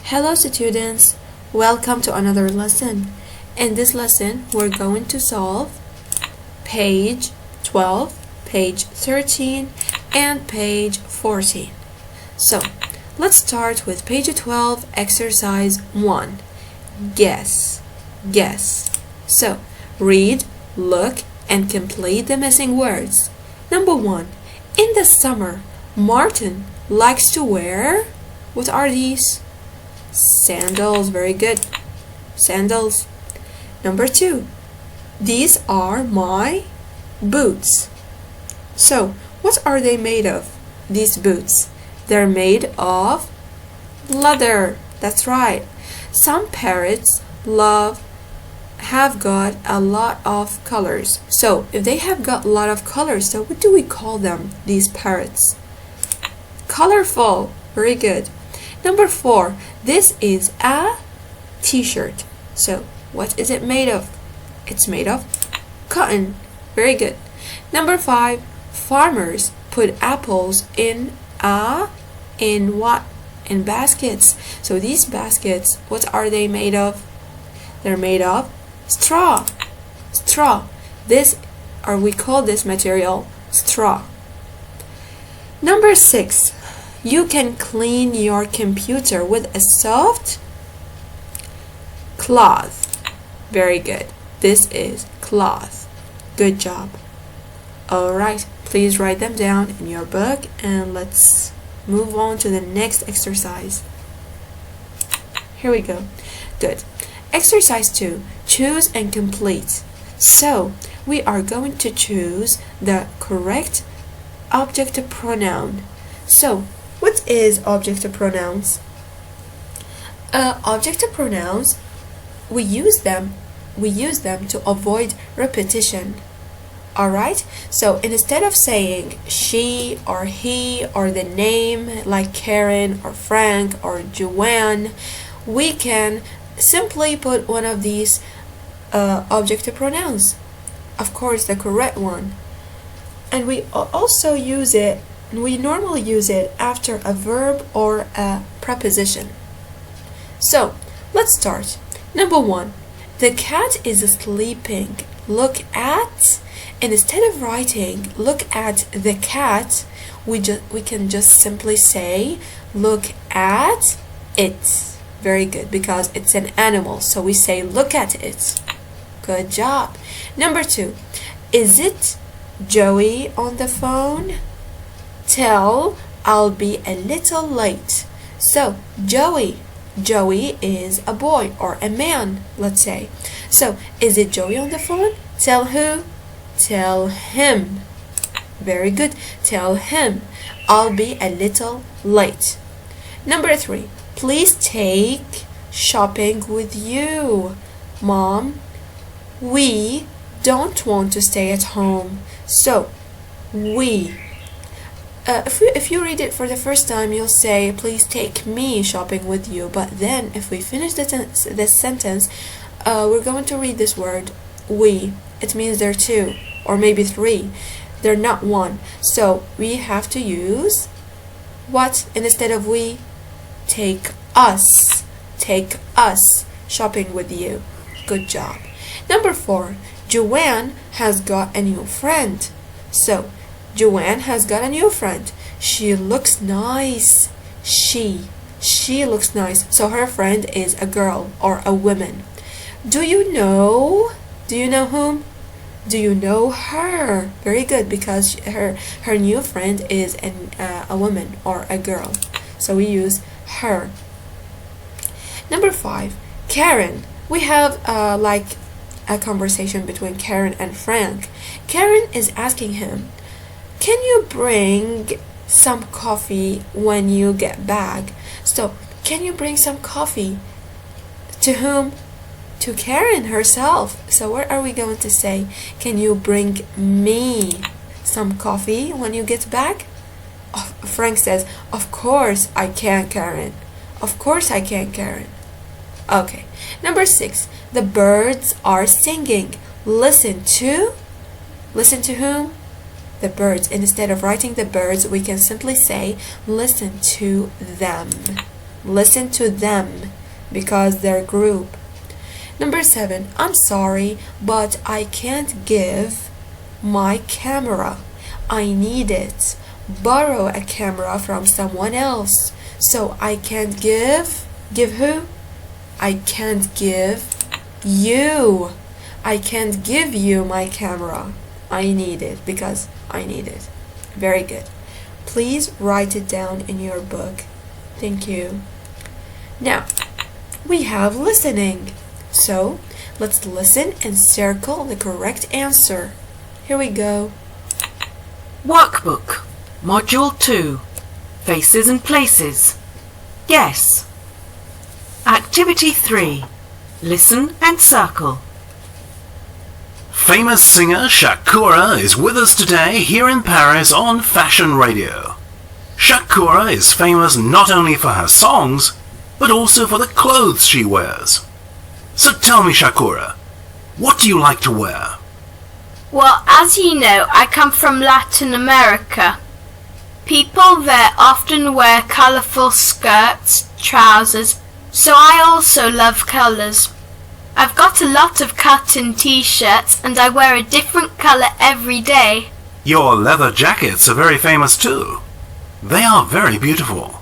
Hello students, welcome to another lesson. In this lesson, we're going to solve page 12, page 13, and page 14. So, let's start with page 12, exercise 1. Guess. So, read, look, and complete the missing words. Number 1. In the summer, Martin likes to wear, what are these? Sandals, very good. Sandals. Number 2. These are my boots. So, what are they made of? These boots. They're made of leather. That's right. Some parrots have got a lot of colors. So, if they have got a lot of colors, so what do we call them, these parrots? Colorful. Very good. Number 4, this is a t-shirt. So, what is it made of? It's made of cotton. Very good. Number 5, farmers put apples in what? In baskets. So, these baskets, what are they made of? They're made of straw. Straw. We call this material straw. Number 6. You can clean your computer with a soft cloth. Very good. This is cloth. Good job. Alright, please write them down in your book and let's move on to the next exercise. Here we go. Good. Exercise 2. Choose and complete. So, we are going to choose the correct object pronoun. So, what is object pronouns? Object pronouns, we use them to avoid repetition. Alright? So instead of saying she or he or the name like Karen or Frank or Joanne, we can simply put one of these object pronouns. Of course, the correct one. And we also use it. We normally use it after a verb or a preposition. So, let's start. Number 1. The cat is sleeping. Look at, and instead of writing look at the cat, we can just simply say look at it. Very good, because it's an animal, so we say look at it. Good job. Number 2. Is it Joey on the phone? Tell I'll be a little late. So Joey is a boy or a man, let's say. So is it Joey on the phone? Tell who? Tell him. Very good. Tell him I'll be a little late. Number 3. Please take shopping with you. Mom, we don't want to stay at home. So we. If you read it for the first time, you'll say, please take me shopping with you. But then, if we finish this sentence, we're going to read this word, we. It means there are 2, or maybe 3. They're not 1. So, we have to use what instead of we? Take us. Take us shopping with you. Good job. Number 4. Joanne has got a new friend. So, Joanne has got a new friend. She looks nice. She looks nice. So her friend is a girl or a woman. Do you know whom? Do you know her? Very good, because her new friend is a woman or a girl. So we use her. Number 5. Karen. We have like a conversation between Karen and Frank. Karen is asking him, can you bring some coffee when you get back? So, can you bring some coffee? To whom? To Karen herself. So, what are we going to say? Can you bring me some coffee when you get back? Oh, Frank says, of course I can, Karen. Of course I can, Karen. Okay. Number 6. The birds are singing. Listen to whom? The birds. Instead of writing the birds, we can simply say listen to them. Listen to them because they're group. Number 7, I'm sorry, but I can't give my camera. I need it. Borrow a camera from someone else. So I can't give who? I can't give you. I can't give you my camera. I need it because I need it. Very good. Please write it down in your book. Thank you. Now, we have listening. So, let's listen and circle the correct answer. Here we go. Workbook, Module 2, Faces and Places. Guess. Activity 3, Listen and circle. Famous singer Shakura is with us today here in Paris on Fashion Radio. Shakura is famous not only for her songs, but also for the clothes she wears. So tell me, Shakura, what do you like to wear? Well, as you know, I come from Latin America. People there often wear colourful skirts, trousers, so I also love colours. I've got a lot of cotton t-shirts and I wear a different colour every day. Your leather jackets are very famous too. They are very beautiful.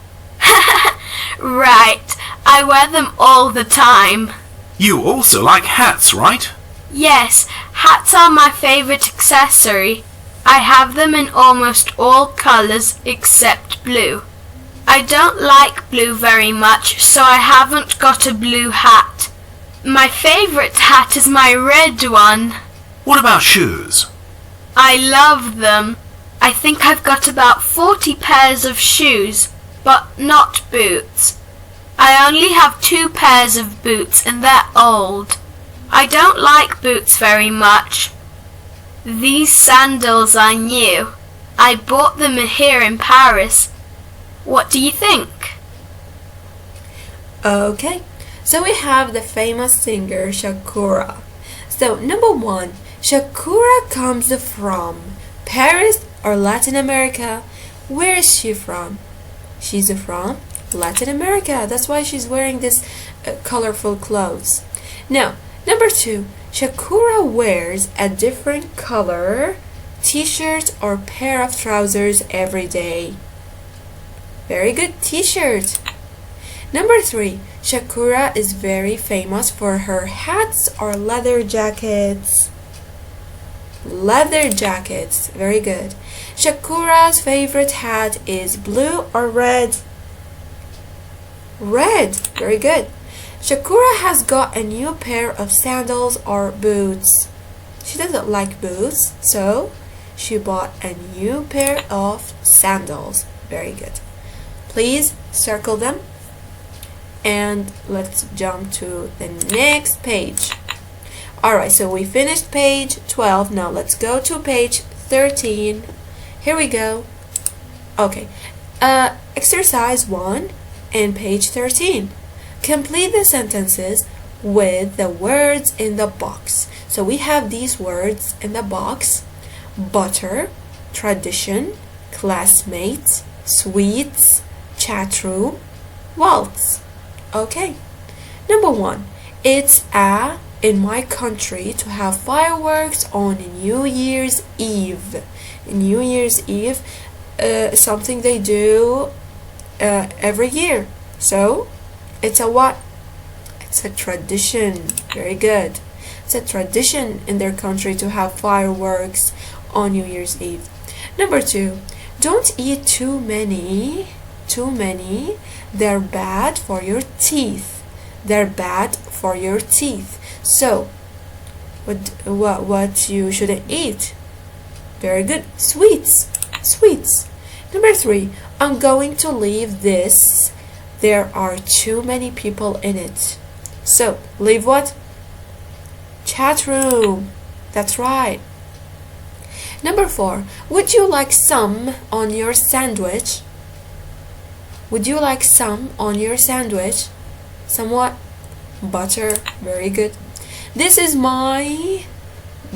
Right, I wear them all the time. You also like hats, right? Yes, hats are my favourite accessory. I have them in almost all colours except blue. I don't like blue very much, so I haven't got a blue hat. My favourite hat is my red one. What about shoes? I love them. I think I've got about 40 pairs of shoes, but not boots. I only have 2 pairs of boots and they're old. I don't like boots very much. These sandals are new. I bought them here in Paris. What do you think? Okay, so we have the famous singer Shakura. So number 1, Shakura comes from Paris or Latin America. Where is she from? She's from Latin America. That's why she's wearing this colorful clothes. Now, number 2, Shakura wears a different color t-shirt or pair of trousers every day. Very good, t-shirt. Number 3, Shakura is very famous for her hats or leather jackets. Leather jackets, very good. Shakura's favorite hat is blue or red? Red, very good. Shakura has got a new pair of sandals or boots. She doesn't like boots, so she bought a new pair of sandals. Very good. Please circle them. And let's jump to the next page. Alright, so we finished page 12. Now let's go to page 13. Here we go. Okay. Exercise 1 and page 13. Complete the sentences with the words in the box. So we have these words in the box: butter, tradition, classmates, sweets, chat room, waltz. Okay. Number 1. It's in my country to have fireworks on New Year's Eve. New Year's Eve is something they do every year. So it's a what? It's a tradition. Very good. It's a tradition in their country to have fireworks on New Year's Eve. Number 2, don't eat too many. They're bad for your teeth. They're bad for your teeth. So, what you shouldn't eat? Very good. Sweets. Number 3, I'm going to leave this. There are too many people in it. So, leave what? Chat room. That's right. Number 4, would you like some on your sandwich? Would you like some on your sandwich? Somewhat? Butter. Very good. This is my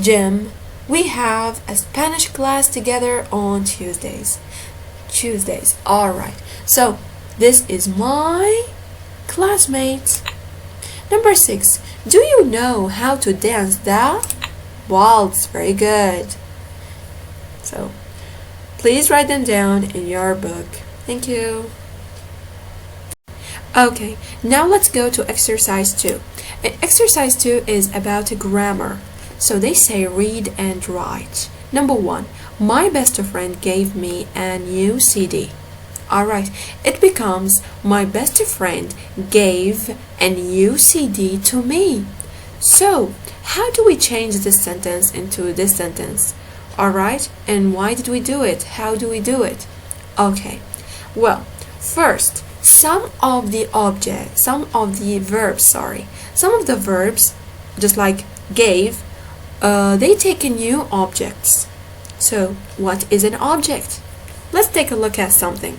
gym. We have a Spanish class together on Tuesdays. Alright. So, this is my classmates. Number 6. Do you know how to dance the waltz? Very good. So, please write them down in your book. Thank you. Okay, now let's go to exercise 2. Exercise 2 is about grammar. So they say read and write. Number 1. My best friend gave me a new CD. Alright, it becomes my best friend gave a new CD to me. So, how do we change this sentence into this sentence? Alright, and why did we do it? How do we do it? Okay, well, first, some of the verbs, just like gave, they take in new objects. So, what is an object? Let's take a look at something.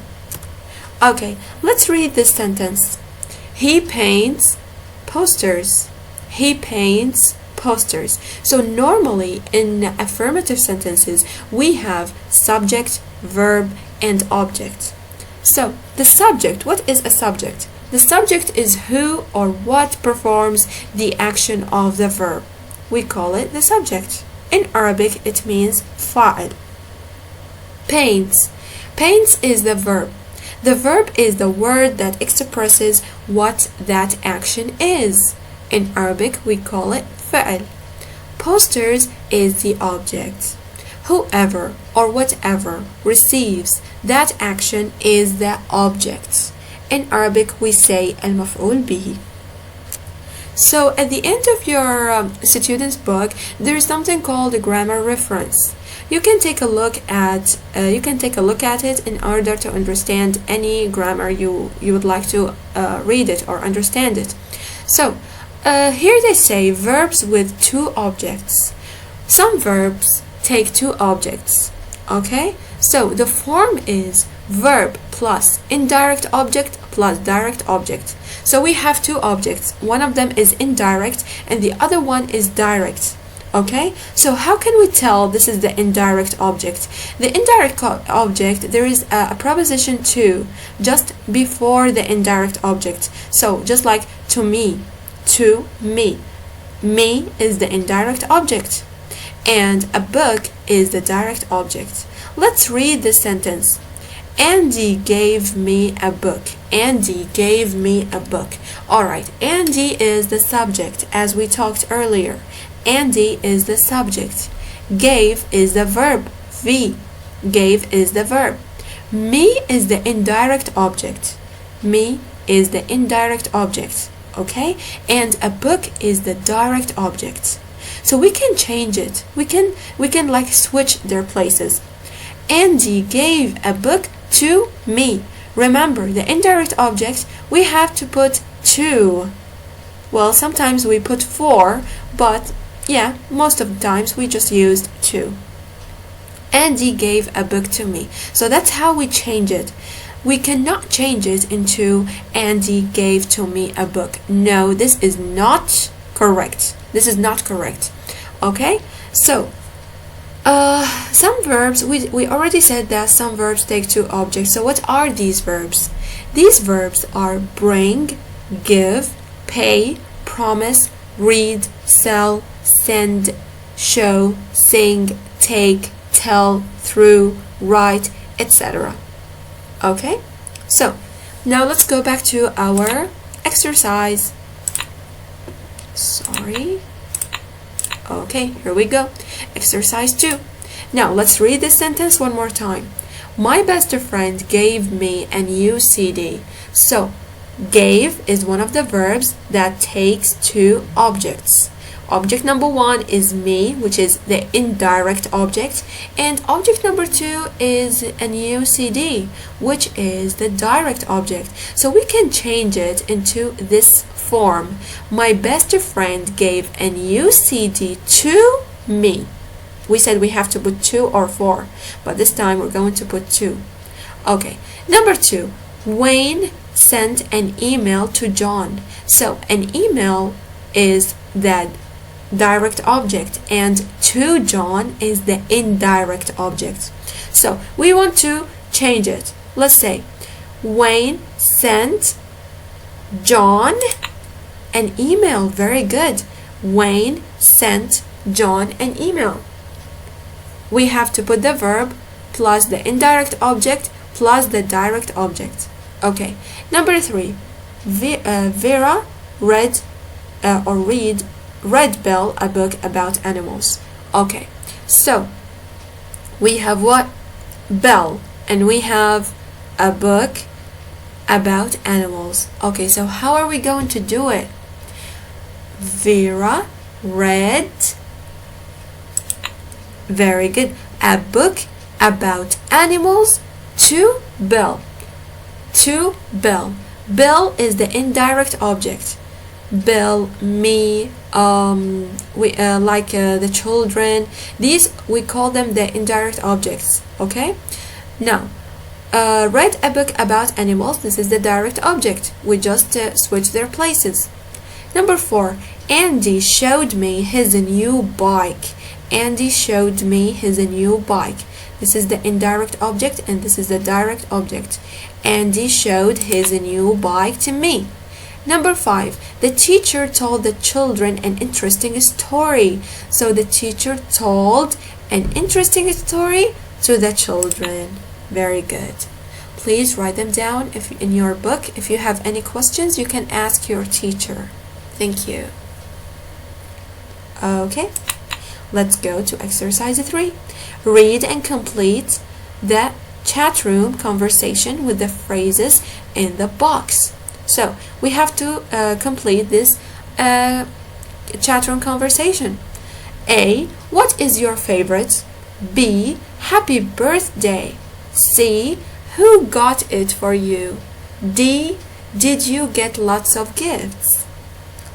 Okay, let's read this sentence. He paints posters. He paints posters. So normally in affirmative sentences, we have subject, verb, and object. So the subject, what is a subject? The subject is who or what performs the action of the verb. We call it the subject. In Arabic, it means fa'il. Paints. Paints is the verb. The verb is the word that expresses what that action is. In Arabic, we call it fa'il. Posters is the object. Whoever or whatever receives that action is the object. In Arabic, we say al-maf'ul bihi. So at the end of your student's book, there is something called a grammar reference. You can take a look at it in order to understand any grammar you would like to read it or understand it. So here they say verbs with two objects. Some verbs take two objects. Okay, so the form is verb plus indirect object plus direct object. So we have two objects. One of them is indirect and the other one is direct. Okay, so how can we tell this is the indirect object? The indirect object, there is a preposition to just before the indirect object. So just like to me, me is the indirect object, and a book is the direct object. Let's read this sentence. Andy gave me a book. Andy gave me a book. Alright, Andy is the subject as we talked earlier. Andy is the subject. Gave is the verb. V. Gave is the verb. Me is the indirect object. Me is the indirect object. Okay? And a book is the direct object. So we can change it. We can like switch their places. Andy gave a book to me. Remember, the indirect object, we have to put to. Well, sometimes we put for, but yeah, most of the times we just used to. Andy gave a book to me. So that's how we change it. We cannot change it into Andy gave to me a book. No, this is not correct. This is not correct. Okay? So, some verbs, we already said that some verbs take two objects. So what are these verbs? These verbs are bring, give, pay, promise, read, sell, send, show, sing, take, tell, through, write, etc. Okay? So, now let's go back to our exercise. Sorry. Okay, here we go. Exercise 2. Now, let's read this sentence one more time. My best friend gave me a new CD. So, gave is one of the verbs that takes two objects. Object number 1 is me, which is the indirect object, and object number 2 is a new CD, which is the direct object. So we can change it into this form. My best friend gave a new CD to me. We said we have to put 2 or 4, but this time we're going to put 2. Okay, number 2, Wayne sent an email to John. So an email is that direct object and to John is the indirect object. So we want to change it. Let's say Wayne sent John an email. Very good. Wayne sent John an email. We have to put the verb plus the indirect object plus the direct object. Okay. Number 3. Vera read Belle a book about animals. Okay. So we have what? Belle, and we have a book about animals. Okay, so how are we going to do it? Vera read, very good, a book about animals to Belle. To Belle. Belle is the indirect object. Belle, me, the children. These we call them the indirect objects. Okay. Now, read a book about animals. This is the direct object. We just switch their places. Number 4. Andy showed me his new bike. Andy showed me his new bike. This is the indirect object and this is the direct object. Andy showed his new bike to me. Number 5. The teacher told the children an interesting story. So the teacher told an interesting story to the children. Very good. Please write them down in your book. If you have any questions, you can ask your teacher. Thank you. Okay, let's go to exercise 3. Read and complete the chat room conversation with the phrases in the box. So we have to complete this chat room conversation. A. What is your favorite? B. Happy birthday. C. Who got it for you? D. Did you get lots of gifts?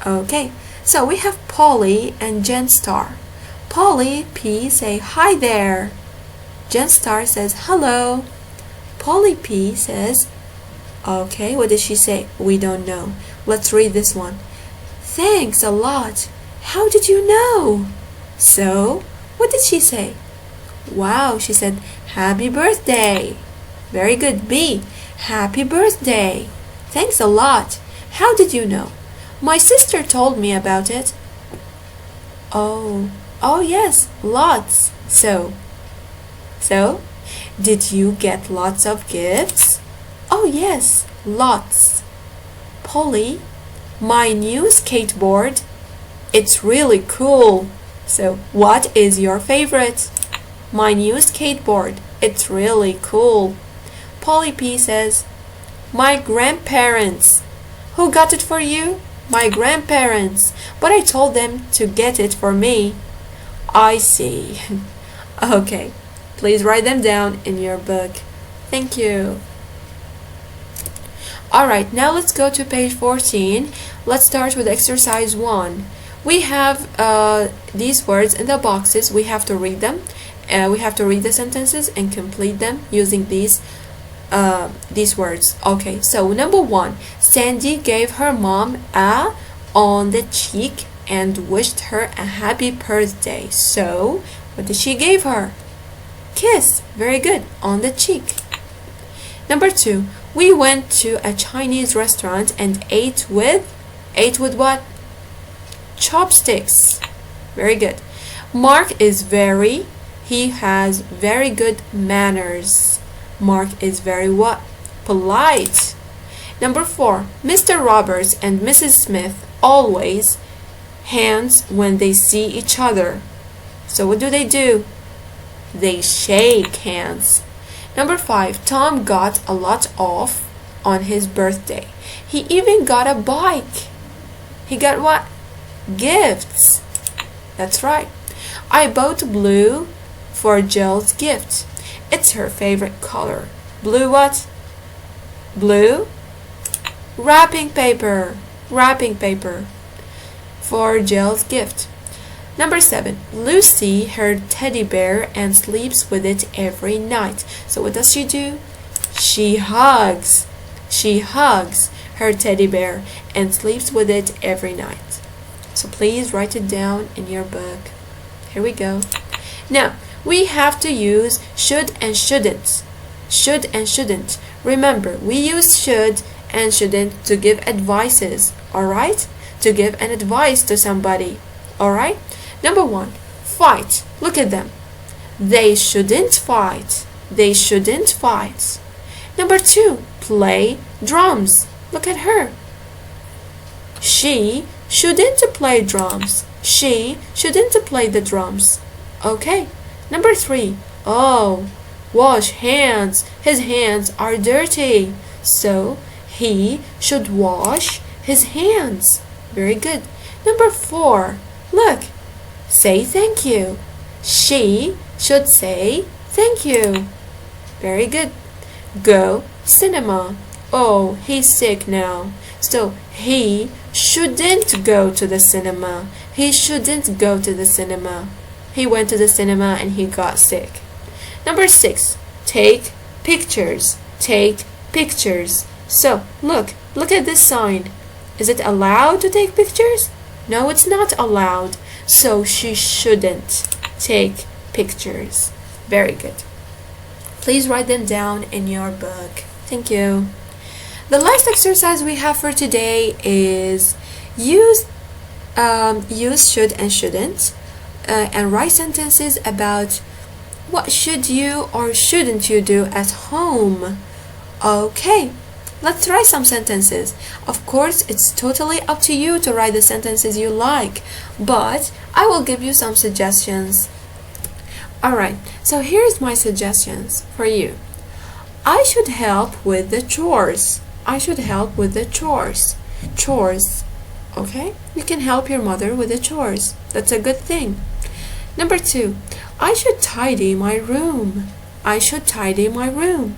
Okay, so we have Polly and Jen Star. Polly P say hi there. Jen Star says hello. Polly P says, okay, what did she say? We don't know. Let's read this one. Thanks a lot. How did you know? So, what did she say? Wow, she said, happy birthday. Very good. B, happy birthday. Thanks a lot. How did you know? My sister told me about it. Oh yes, lots. So, did you get lots of gifts? Oh yes, lots. Polly, my new skateboard, it's really cool. So, what is your favorite? My new skateboard, it's really cool. Polly P says, my grandparents. Who got it for you? My grandparents. But I told them to get it for me. I see. Okay, please write them down in your book. Thank you. Alright, now let's go to page 14. Let's start with exercise 1. We have these words in the boxes. We have to read them. We have to read the sentences and complete them using these words. Okay, so number 1. Sandy gave her mom a on the cheek and wished her a happy birthday. So, what did she give her? Kiss. Very good. On the cheek. Number 2. We went to a Chinese restaurant and ate with what? Chopsticks. Very good. Mark is he has very good manners. Mark is very what? Polite. Number 4. Mr. Roberts and Mrs. Smith always hands when they see each other. So what do? They shake hands. Number 5. Tom got a lot off on his birthday. He even got a bike. He got what? Gifts. That's right. I bought blue for Jill's gift. It's her favorite color. Blue what? Blue wrapping paper. Wrapping paper for Jill's gift. Number 7. Lucy her teddy bear and sleeps with it every night. So what does she do? She hugs her teddy bear and sleeps with it every night. So please write it down in your book. Here we go. Now, we have to use should and shouldn't. Should and shouldn't. Remember, we use should and shouldn't to give advices, alright? To give an advice to somebody, alright? Number 1, fight. Look at them. They shouldn't fight. They shouldn't fight. Number 2, play drums. Look at her. She shouldn't play drums. She shouldn't play the drums. Okay. Number 3, oh, wash hands. His hands are dirty. So he should wash his hands. Very good. Number 4, look. Say thank you. She should say thank you. Very good. Go cinema. Oh, he's sick now. So he shouldn't go to the cinema. He shouldn't go to the cinema. He went to the cinema and he got sick. Number 6, take pictures. Take pictures. So look at this sign. Is it allowed to take pictures? No, it's not allowed. So she shouldn't take pictures. Very good. Please write them down in your book. Thank you. The last exercise we have for today is use should and shouldn't and write sentences about what should you or shouldn't you do at home. Okay, let's write some sentences. Of course, it's totally up to you to write the sentences you like, but I will give you some suggestions. Alright, so here's my suggestions for you. I should help with the chores. I should help with the chores. Chores. Okay? You can help your mother with the chores. That's a good thing. Number 2, I should tidy my room. I should tidy my room.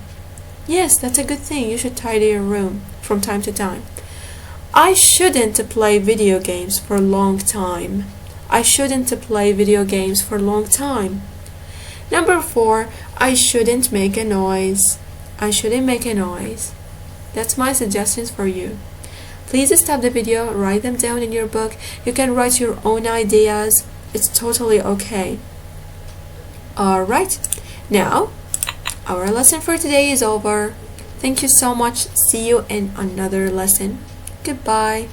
Yes, that's a good thing. You should tidy your room from time to time. I shouldn't play video games for a long time. I shouldn't play video games for a long time. Number 4, I shouldn't make a noise. I shouldn't make a noise. That's my suggestions for you. Please stop the video, write them down in your book. You can write your own ideas. It's totally okay. Alright, now our lesson for today is over. Thank you so much. See you in another lesson. Goodbye.